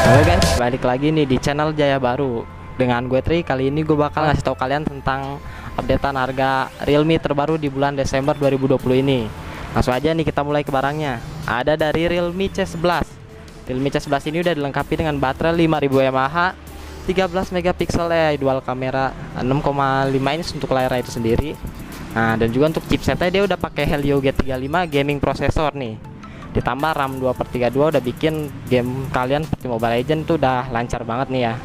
Halo guys, balik lagi nih di channel Jaya Baru dengan gue Tri. Kali ini gue bakal ngasih tahu kalian tentang updatean harga Realme terbaru di bulan Desember 2020 ini. Langsung aja nih kita mulai ke barangnya. Ada dari Realme C11. Realme C11 ini udah dilengkapi dengan baterai 5000 mAh, 13 megapiksel dual kamera, 6,5 inch untuk layar itu sendiri. Nah, dan juga untuk chipsetnya dia udah pakai Helio G35 gaming processor nih. Ditambah RAM 2/32 udah bikin game kalian seperti Mobile Legends tuh udah lancar banget nih ya.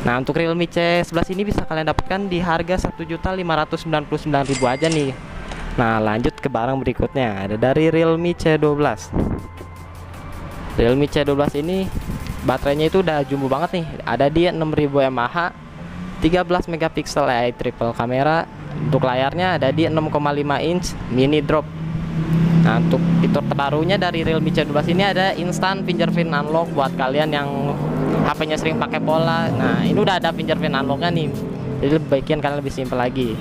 Nah, untuk Realme C11 ini bisa kalian dapatkan di harga 1.599.000 aja nih. Nah, lanjut ke barang berikutnya. Ada dari Realme C12. Realme C12 ini baterainya itu udah jumbo banget nih. Ada di 6000 mAh, 13 megapiksel triple kamera. Untuk layarnya ada di 6,5 inch mini drop. Nah, untuk fitur terbarunya dari Realme C12 ini ada instant fingerprint unlock buat kalian yang HP-nya sering pakai pola. Nah, ini udah ada fingerprint unlocknya nih, jadi bikin kalian lebih simpel lagi.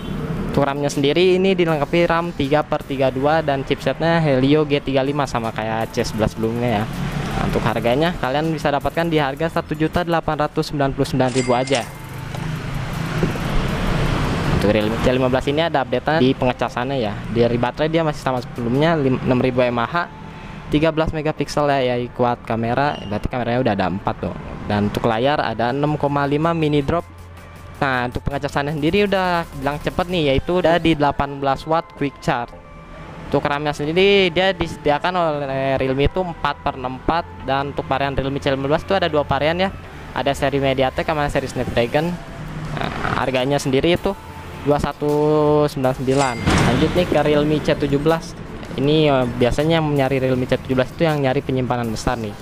Untuk RAM-nya sendiri ini dilengkapi RAM 3/32 dan chipsetnya Helio G35 sama kayak C11 sebelumnya ya. Nah, untuk harganya kalian bisa dapatkan di harga 1.899.000 aja. Realme C15 ini ada update di pengecasannya ya. Dari baterai dia masih sama sebelumnya 6000 mAh, 13 megapiksel ya, kuat kamera, berarti kameranya udah ada 4 tuh. Dan untuk layar ada 6,5 mini drop. Nah, untuk pengecasannya sendiri udah bilang cepet nih, yaitu udah di 18 watt quick charge. Untuk RAM-nya sendiri dia disediakan oleh Realme itu 4/64, dan untuk varian Realme C15 itu ada dua varian ya. Ada seri MediaTek sama seri Snapdragon. Nah, harganya sendiri itu 2199. Lanjut nih ke Realme C17. Ini biasanya mencari Realme C17 itu yang nyari penyimpanan besar nih.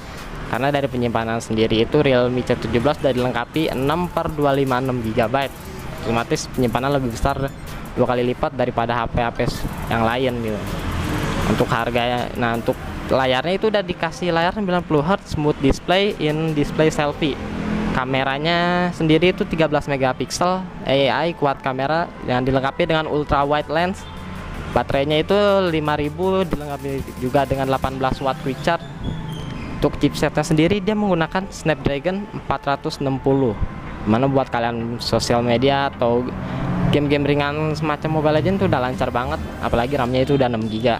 Karena dari penyimpanan sendiri itu Realme C17 sudah dilengkapi 6/256 GB. Otomatis penyimpanan lebih besar 2 kali lipat daripada HP-HP yang lain gitu. Untuk harganya, nah untuk layarnya itu udah dikasih layar 90 Hz smooth display in display selfie. Kameranya sendiri itu 13 megapiksel AI kuat kamera yang dilengkapi dengan ultra wide lens. Baterainya itu 5000, dilengkapi juga dengan 18 watt quick charge. Untuk chipsetnya sendiri dia menggunakan Snapdragon 460. Mana buat kalian sosial media atau game-game ringan semacam Mobile Legends tuh udah lancar banget, apalagi RAM-nya itu udah 6 GB.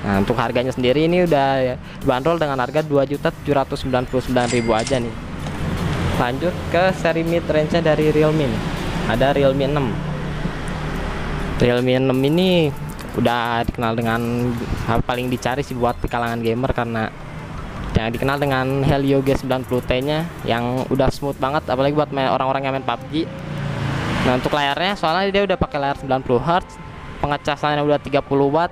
Nah, untuk harganya sendiri ini udah dibanderol dengan harga 2.799.000 aja nih. Lanjut ke seri mid range dari Realme nih. Ada Realme 6. Realme 6 ini udah dikenal dengan paling dicari sih buat di kalangan gamer, karena yang dikenal dengan Helio G90T nya yang udah smooth banget, apalagi buat orang-orang yang main PUBG. Nah, untuk layarnya soalnya dia udah pakai layar 90 Hz, pengecasannya udah 30 watt,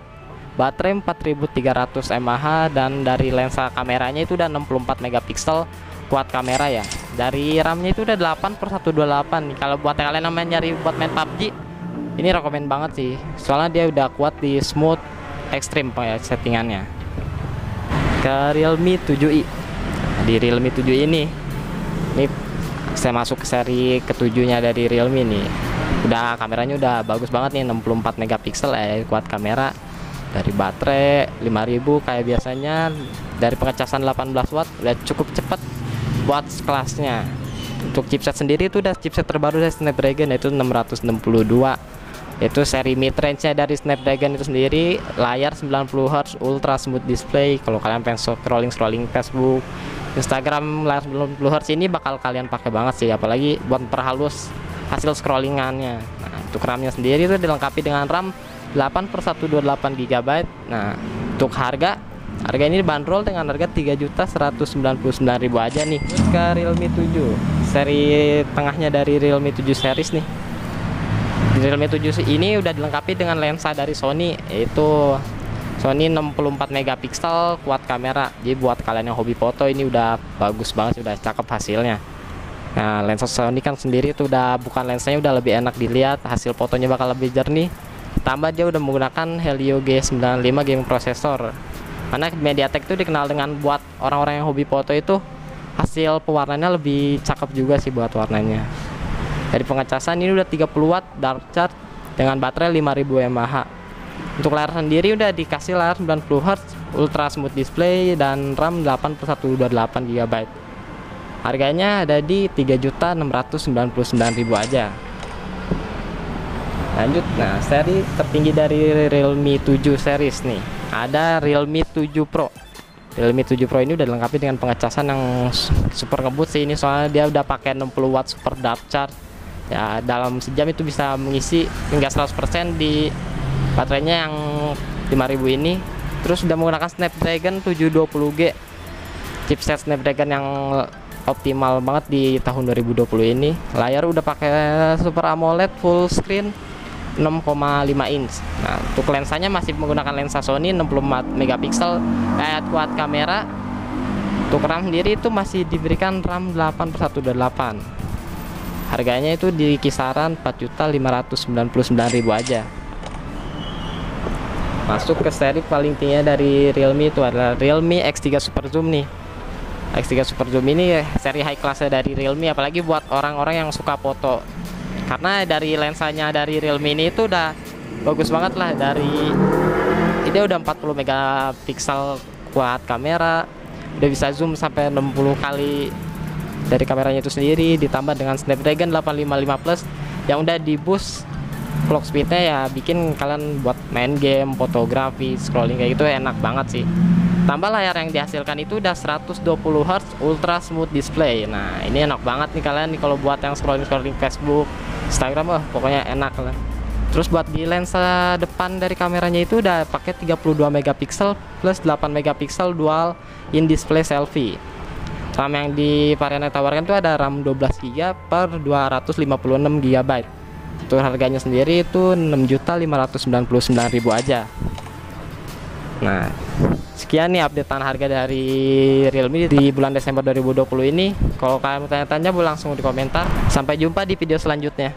baterai 4300 mAh, dan dari lensa kameranya itu udah 64 megapiksel kuat kamera ya. Dari RAM-nya itu udah 8/128 nih. Kalau buat kalian yang nyari buat main PUBG, ini rekomen banget sih. Soalnya dia udah kuat di smooth ekstrim ya settingannya. Ke Realme 7i. Di Realme 7i ini saya masuk ke seri ketujuhnya dari Realme nih. Udah kameranya udah bagus banget nih, 64 megapiksel kuat kamera. Dari baterai 5000 kayak biasanya, dari pengecasan 18 watt udah cukup cepat buat kelasnya. Untuk chipset sendiri itu udah chipset terbaru dari Snapdragon, yaitu 662. Itu seri mid range nya dari Snapdragon itu sendiri. Layar 90 Hz ultra smooth display. Kalau kalian pengen scrolling Facebook, Instagram, layar 90 Hz ini bakal kalian pakai banget sih, apalagi buat perhalus hasil scrollingannya. Nah, untuk RAM-nya sendiri itu dilengkapi dengan RAM 8/128 GB. Nah, untuk harga ini dibanderol dengan harga 3.199.000 aja nih. Ke Realme 7 seri tengahnya dari Realme 7 series nih. Di Realme 7 ini udah dilengkapi dengan lensa dari Sony, yaitu Sony 64 megapiksel kuat kamera. Jadi buat kalian yang hobi foto ini udah bagus banget, sudah cakep hasilnya. Nah, lensa Sony kan sendiri itu udah bukan lensanya udah lebih enak dilihat, hasil fotonya bakal lebih jernih. Tambah dia udah menggunakan Helio G95 gaming processor. Karena MediaTek itu dikenal dengan buat orang-orang yang hobi foto itu hasil pewarnaannya lebih cakep juga sih buat warnanya. Dari pengecasan ini udah 30 watt dark charge dengan baterai 5000 mAh. Untuk layar sendiri udah dikasih layar 90 Hz ultra smooth display dan RAM 8/128 GB. Harganya ada di 3.699.000 aja. Lanjut, nah seri tertinggi dari Realme 7 series nih, ada Realme 7 Pro. Realme 7 Pro ini udah dilengkapi dengan pengecasan yang super ngebut sih ini, soalnya dia udah pakai 60 watt super depth charge. Ya, dalam sejam itu bisa mengisi hingga 100% di baterainya yang 5000 ini. Terus udah menggunakan Snapdragon 720G, chipset Snapdragon yang optimal banget di tahun 2020 ini. Layar udah pakai Super AMOLED full screen 6,5 inch. Nah, untuk lensanya masih menggunakan lensa Sony 64 megapiksel, kayak kuat kamera. Untuk RAM sendiri itu masih diberikan RAM 8/128. Harganya itu di kisaran 4.599.000 aja. Masuk ke seri paling tinggi dari Realme itu adalah Realme X3 Super Zoom nih. X3 Super Zoom ini seri high class dari Realme, apalagi buat orang-orang yang suka foto. Karena dari lensanya dari Realme ini itu udah bagus banget lah, dari ini udah 40 megapiksel kuat kamera, udah bisa zoom sampai 60 kali dari kameranya itu sendiri, ditambah dengan Snapdragon 855 Plus yang udah di boost clock speednya, ya bikin kalian buat main game, fotografi, scrolling kayak gitu enak banget sih. Tambah layar yang dihasilkan itu udah 120 Hz ultra smooth display. Nah, ini enak banget nih kalian nih kalau buat yang scrolling Facebook, Instagram, pokoknya enak lah. Terus buat di lensa depan dari kameranya itu udah pakai 32 megapiksel plus 8 megapiksel dual in display selfie. Sama yang di varian yang tawarkan itu ada RAM 12GB per 256 GB. Untuk harganya sendiri itu 6.599.000 aja. Nah, sekian nih updatean harga dari Realme di bulan Desember 2020 ini. Kalau kalian mau tanya-tanya, boleh langsung di komentar. Sampai jumpa di video selanjutnya.